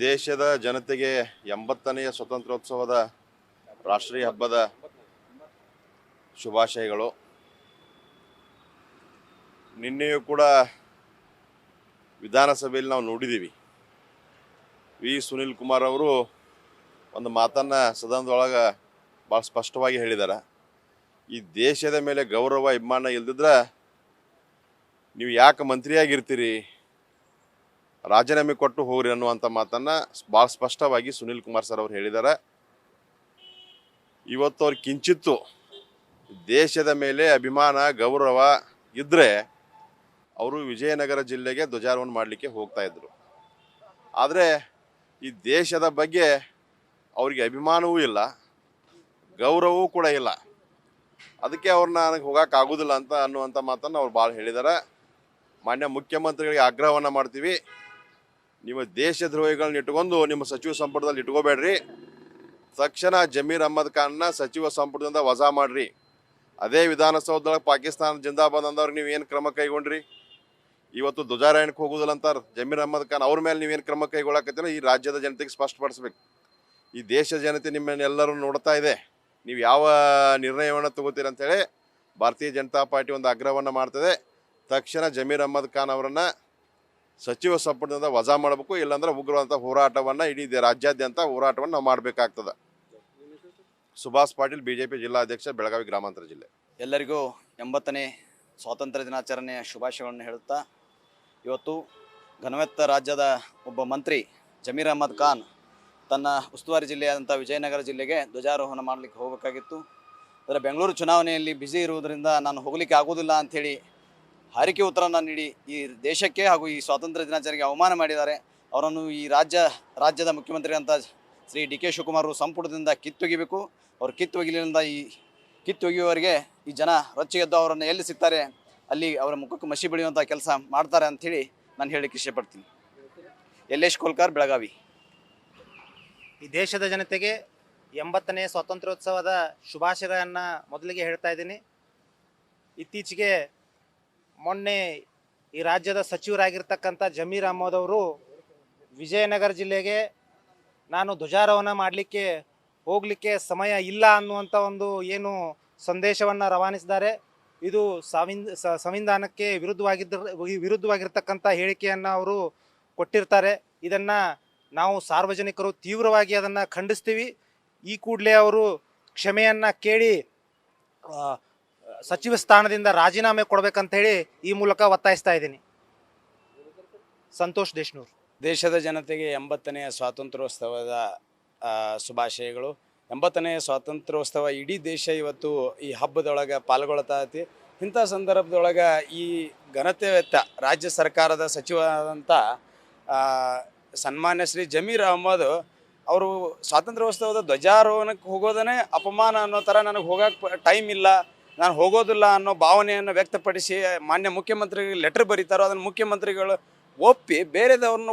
ದೇಶದ ಜನತೆಗೆ 80ನೇ ಸ್ವತಂತ್ರೋತ್ಸವದ ರಾಷ್ಟ್ರೀಯ ಹಬ್ಬದ ಶುಭಾಶಯಗಳು. ನಿನ್ನೆಯೂ ಕೂಡ ವಿಧಾನಸಭೆಯಲ್ಲಿ ನಾವು ನೋಡಿದ್ದೀವಿ, ವಿ ಸುನೀಲ್ ಕುಮಾರ್ ಅವರು ಒಂದು ಮಾತನ್ನು ಸದನದೊಳಗೆ ಭಾಳ ಸ್ಪಷ್ಟವಾಗಿ ಹೇಳಿದ್ದಾರೆ. ಈ ದೇಶದ ಮೇಲೆ ಗೌರವ ಅಭಿಮಾನ ಇಲ್ದಿದ್ರೆ ನೀವು ಯಾಕೆ ಮಂತ್ರಿಯಾಗಿರ್ತೀರಿ, ರಾಜೀನಾಮೆ ಕೊಟ್ಟು ಹೋಗ್ರಿ ಅನ್ನುವಂಥ ಮಾತನ್ನು ಭಾಳ ಸ್ಪಷ್ಟವಾಗಿ ಸುನೀಲ್ ಕುಮಾರ್ ಸರ್ ಅವರು ಹೇಳಿದ್ದಾರೆ. ಇವತ್ತು ಅವ್ರು ಕಿಂಚಿತ್ತು ದೇಶದ ಮೇಲೆ ಅಭಿಮಾನ ಗೌರವ ಇದ್ದರೆ ಅವರು ವಿಜಯನಗರ ಜಿಲ್ಲೆಗೆ ಧ್ವಜಾರೋಹಣ ಮಾಡಲಿಕ್ಕೆ ಹೋಗ್ತಾ ಇದ್ರು. ಆದರೆ ಈ ದೇಶದ ಬಗ್ಗೆ ಅವರಿಗೆ ಅಭಿಮಾನವೂ ಇಲ್ಲ, ಗೌರವವೂ ಕೂಡ ಇಲ್ಲ. ಅದಕ್ಕೆ ಅವ್ರನ್ನ ನನಗೆ ಹೋಗೋಕ್ಕಾಗೋದಿಲ್ಲ ಅನ್ನುವಂಥ ಮಾತನ್ನು ಅವ್ರು ಭಾಳ ಹೇಳಿದ್ದಾರೆ. ಮಾನ್ಯ ಮುಖ್ಯಮಂತ್ರಿಗಳಿಗೆ ಆಗ್ರಹವನ್ನು ಮಾಡ್ತೀವಿ, ನಿಮ್ಮ ದೇಶದ್ರೋಹಿಗಳನ್ನ ಇಟ್ಕೊಂಡು ನಿಮ್ಮ ಸಚಿವ ಸಂಪುಟದಲ್ಲಿ ಇಟ್ಕೋಬೇಡ್ರಿ. ತಕ್ಷಣ ಜಮೀರ್ ಅಹ್ಮದ್ ಖಾನ್ನ ಸಚಿವ ಸಂಪುಟದಿಂದ ವಜಾ ಮಾಡ್ರಿ. ಅದೇ ವಿಧಾನಸೌಧದೊಳಗೆ ಪಾಕಿಸ್ತಾನ ಜಿಂದಾಬಾದ್ ಅಂದವ್ರಿಗೆ ನೀವೇನು ಕ್ರಮ ಕೈಗೊಂಡ್ರಿ? ಇವತ್ತು ಧ್ವಜಾರೋಹಣಕ್ಕೆ ಹೋಗೋದಿಲ್ಲ ಅಂತಾರೆ ಜಮೀರ್ ಅಹ್ಮದ್ ಖಾನ್. ಅವ್ರ ಮೇಲೆ ನೀವೇನು ಕ್ರಮ ಕೈಗೊಳ್ಳಕತ್ತೀರ ಈ ರಾಜ್ಯದ ಜನತೆಗೆ ಸ್ಪಷ್ಟಪಡಿಸ್ಬೇಕು. ಈ ದೇಶದ ಜನತೆ ನಿಮ್ಮನ್ನೆಲ್ಲರೂ ನೋಡ್ತಾ ಇದೆ, ನೀವು ಯಾವ ನಿರ್ಣಯವನ್ನು ತಗೋತೀರ ಅಂತೇಳಿ ಭಾರತೀಯ ಜನತಾ ಪಾರ್ಟಿ ಒಂದು ಆಗ್ರಹವನ್ನು ಮಾಡ್ತದೆ. ತಕ್ಷಣ ಜಮೀರ್ ಅಹ್ಮದ್ ಖಾನ್ ಅವರನ್ನು ಸಚಿವ ಸಂಪುಟದಿಂದ ವಜಾ ಮಾಡಬೇಕು, ಇಲ್ಲಾಂದ್ರೆ ಉಗ್ರವಾದಂಥ ಹೋರಾಟವನ್ನು ಇಡೀ ರಾಜ್ಯಾದ್ಯಂತ ಹೋರಾಟವನ್ನು ನಾವು ಮಾಡಬೇಕಾಗ್ತದೆ. ಸುಭಾಷ್ ಪಾಟೀಲ್, ಬಿಜೆಪಿ ಜಿಲ್ಲಾಧ್ಯಕ್ಷ, ಬೆಳಗಾವಿ ಗ್ರಾಮಾಂತರ ಜಿಲ್ಲೆ. ಎಲ್ಲರಿಗೂ 80ನೇ ಸ್ವಾತಂತ್ರ್ಯ ದಿನಾಚರಣೆಯ ಶುಭಾಶಯಗಳನ್ನು ಹೇಳುತ್ತಾ, ಇವತ್ತು ಘನವೆತ್ತ ರಾಜ್ಯದ ಒಬ್ಬ ಮಂತ್ರಿ ಜಮೀರ್ ಅಹ್ಮದ್ ಖಾನ್ ತನ್ನ ಉಸ್ತುವಾರಿ ಜಿಲ್ಲೆಯಾದಂಥ ವಿಜಯನಗರ ಜಿಲ್ಲೆಗೆ ಧ್ವಜಾರೋಹಣ ಮಾಡಲಿಕ್ಕೆ ಹೋಗಬೇಕಾಗಿತ್ತು. ಅದರ ಬೆಂಗಳೂರು ಚುನಾವಣೆಯಲ್ಲಿ ಬ್ಯುಸಿ ಇರುವುದರಿಂದ ನಾನು ಹೋಗಲಿಕ್ಕೆ ಆಗೋದಿಲ್ಲ ಅಂಥೇಳಿ ಹಾರಿಕೆ ಉತ್ತರವನ್ನು ನೀಡಿ ಈ ದೇಶಕ್ಕೆ ಹಾಗೂ ಈ ಸ್ವಾತಂತ್ರ್ಯ ದಿನಾಚರಣೆಗೆ ಅವಮಾನ ಮಾಡಿದ್ದಾರೆ. ಅವರನ್ನು ಈ ರಾಜ್ಯದ ಮುಖ್ಯಮಂತ್ರಿ ಅಂತ ಶ್ರೀ ಡಿ ಕೆ ಶಿವಕುಮಾರ್ ಸಂಪುಟದಿಂದ ಕಿತ್ತೊಗಿಬೇಕು. ಅವರು ಕಿತ್ತೊಗಿಲಿಂದ ಈ ಕಿತ್ತೊಗೆಯುವವರೆಗೆ ಈ ಜನ ರೊಚ್ಚಿಗೆದ್ದು ಅವರನ್ನು ಎಲ್ಲಿ ಸಿಗ್ತಾರೆ ಅಲ್ಲಿ ಅವರ ಮುಖಕ್ಕೆ ಮಸಿ ಬೆಳೆಯುವಂಥ ಕೆಲಸ ಮಾಡ್ತಾರೆ ಅಂಥೇಳಿ ನಾನು ಹೇಳಲಿಕ್ಕೆ ಇಷ್ಟಪಡ್ತೀನಿ. ಯಲ್ಲೇಶ್ ಕೋಲ್ಕಾರ್, ಬೆಳಗಾವಿ. ಈ ದೇಶದ ಜನತೆಗೆ 80ನೇ ಸ್ವಾತಂತ್ರ್ಯೋತ್ಸವದ ಶುಭಾಶಯಗಳನ್ನು ಮೊದಲಿಗೆ ಹೇಳ್ತಾ ಇದ್ದೀನಿ. ಇತ್ತೀಚೆಗೆ ಮೊನ್ನೆ ಈ ರಾಜ್ಯದ ಸಚಿವರಾಗಿರ್ತಕ್ಕಂಥ ಜಮೀರ್ ಅಹ್ಮದ್ ಅವರು ವಿಜಯನಗರ ಜಿಲ್ಲೆಗೆ ನಾನು ಧ್ವಜಾರೋಹಣ ಮಾಡಲಿಕ್ಕೆ ಹೋಗಲಿಕ್ಕೆ ಸಮಯ ಇಲ್ಲ ಅನ್ನುವಂಥ ಒಂದು ಏನು ಸಂದೇಶವನ್ನು ರವಾನಿಸಿದ್ದಾರೆ. ಇದು ಸಂವಿಧಾನಕ್ಕೆ ವಿರುದ್ಧವಾಗಿರ್ತಕ್ಕಂಥ ಹೇಳಿಕೆಯನ್ನು ಅವರು ಕೊಟ್ಟಿರ್ತಾರೆ. ಇದನ್ನು ನಾವು ಸಾರ್ವಜನಿಕರು ತೀವ್ರವಾಗಿ ಅದನ್ನು ಖಂಡಿಸ್ತೀವಿ. ಈ ಕೂಡಲೇ ಅವರು ಕ್ಷಮೆಯನ್ನು ಕೇಳಿ ಸಚಿವ ಸ್ಥಾನದಿಂದ ರಾಜೀನಾಮೆ ಕೊಡಬೇಕಂತ ಹೇಳಿ ಈ ಮೂಲಕ ಒತ್ತಾಯಿಸ್ತಾ ಇದ್ದೀನಿ. ಸಂತೋಷ್ ದೇಶ್ನೂರ್. ದೇಶದ ಜನತೆಗೆ 80ನೇ ಸ್ವಾತಂತ್ರ್ಯೋತ್ಸವದ ಶುಭಾಶಯಗಳು. 80ನೇ ಸ್ವಾತಂತ್ರ್ಯೋತ್ಸವ ಇಡೀ ದೇಶ ಇವತ್ತು ಈ ಹಬ್ಬದೊಳಗೆ ಪಾಲ್ಗೊಳ್ತಾ ಐತಿ. ಇಂಥ ಸಂದರ್ಭದೊಳಗೆ ಈ ಘನತೆವೆತ್ತ ರಾಜ್ಯ ಸರ್ಕಾರದ ಸಚಿವರಾದಂಥ ಸನ್ಮಾನ್ಯ ಶ್ರೀ ಜಮೀರ್ ಅಹ್ಮದ್ ಅವರು ಸ್ವಾತಂತ್ರ್ಯೋತ್ಸವದ ಧ್ವಜಾರೋಹಣಕ್ಕೆ ಹೋಗೋದೇ ಅಪಮಾನ ಅನ್ನೋ ಥರ ನನಗೆ ಹೋಗೋಕ್ಕೆ ಟೈಮ್ ಇಲ್ಲ, ನಾನು ಹೋಗೋದಿಲ್ಲ ಅನ್ನೋ ಭಾವನೆಯನ್ನು ವ್ಯಕ್ತಪಡಿಸಿ ಮಾನ್ಯ ಮುಖ್ಯಮಂತ್ರಿಗೆ ಲೆಟರ್ ಬರೀತಾರೋ ಅದನ್ನು ಮುಖ್ಯಮಂತ್ರಿಗಳು ಒಪ್ಪಿ ಬೇರೆದವ್ರನ್ನ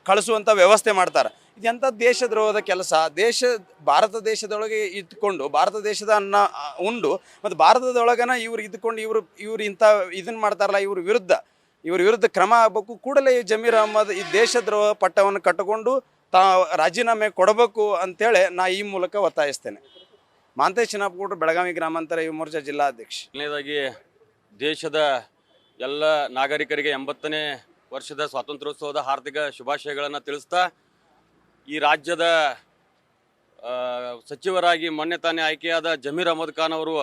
ಕಳಿಸುವಂಥ ವ್ಯವಸ್ಥೆ ಮಾಡ್ತಾರೆ. ಇದೆಂಥ ದೇಶದ್ರೋಹದ ಕೆಲಸ. ಭಾರತ ದೇಶದೊಳಗೆ ಇದ್ಕೊಂಡು ಭಾರತ ದೇಶದ ಅನ್ನ ಉಂಡು ಮತ್ತು ಭಾರತದೊಳಗನ ಇವ್ರು ಇದ್ಕೊಂಡು ಇವ್ರು ಇಂಥ ಇದನ್ನು ಮಾಡ್ತಾರಲ್ಲ, ಇವ್ರ ವಿರುದ್ಧ ಕ್ರಮ ಆಗಬೇಕು. ಕೂಡಲೇ ಜಮೀರ್ ಅಹ್ಮದ್ ಈ ದೇಶದ್ರೋಹ ಪಟ್ಟವನ್ನು ಕಟ್ಟಿಕೊಂಡು ರಾಜೀನಾಮೆ ಕೊಡಬೇಕು ಅಂತೇಳಿ ನಾ ಈ ಮೂಲಕ ಒತ್ತಾಯಿಸ್ತೇನೆ. ಮಾಂತೇಶ್ ಚಿನ್ನಪ್ಪಗೌಡರು, ಬೆಳಗಾವಿ ಗ್ರಾಮಾಂತರ ಯುವ ಮೋರ್ಚಾ ಜಿಲ್ಲಾಧ್ಯಕ್ಷ. ಮೊದಲನೇದಾಗಿ ದೇಶದ ಎಲ್ಲ ನಾಗರಿಕರಿಗೆ 80ನೇ ವರ್ಷದ ಸ್ವಾತಂತ್ರ್ಯೋತ್ಸವದ ಹಾರ್ದಿಕ ಶುಭಾಶಯಗಳನ್ನು ತಿಳಿಸ್ತಾ, ಈ ರಾಜ್ಯದ ಸಚಿವರಾಗಿ ಮೊನ್ನೆ ತಾನೇ ಆಯ್ಕೆಯಾದ ಜಮೀರ್ ಅಹ್ಮದ್ ಖಾನ್ ಅವರು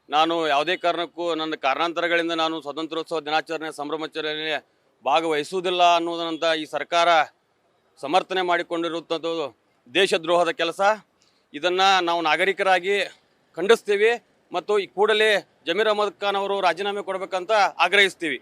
ನಾನು ಯಾವುದೇ ಕಾರಣಕ್ಕೂ ನನ್ನ ಕಾರಣಾಂತರಗಳಿಂದ ನಾನು ಸ್ವಾತಂತ್ರ್ಯೋತ್ಸವ ದಿನಾಚರಣೆ ಸಂಭ್ರಮಾಚರಣೆಯಲ್ಲಿ ಭಾಗವಹಿಸುವುದಿಲ್ಲ ಅನ್ನೋದನ್ನಂತ ಈ ಸರ್ಕಾರ ಸಮರ್ಥನೆ ಮಾಡಿಕೊಂಡಿರುವಂಥದ್ದು ದೇಶದ್ರೋಹದ ಕೆಲಸ. ಇದನ್ನು ನಾವು ನಾಗರಿಕರಾಗಿ ಖಂಡಿಸ್ತೀವಿ ಮತ್ತು ಈ ಕೂಡಲೇ ಜಮೀರ್ ಅಹ್ಮದ್ ಖಾನ್ ಅವರು ರಾಜೀನಾಮೆ ಕೊಡಬೇಕಂತ ಆಗ್ರಹಿಸ್ತೀವಿ.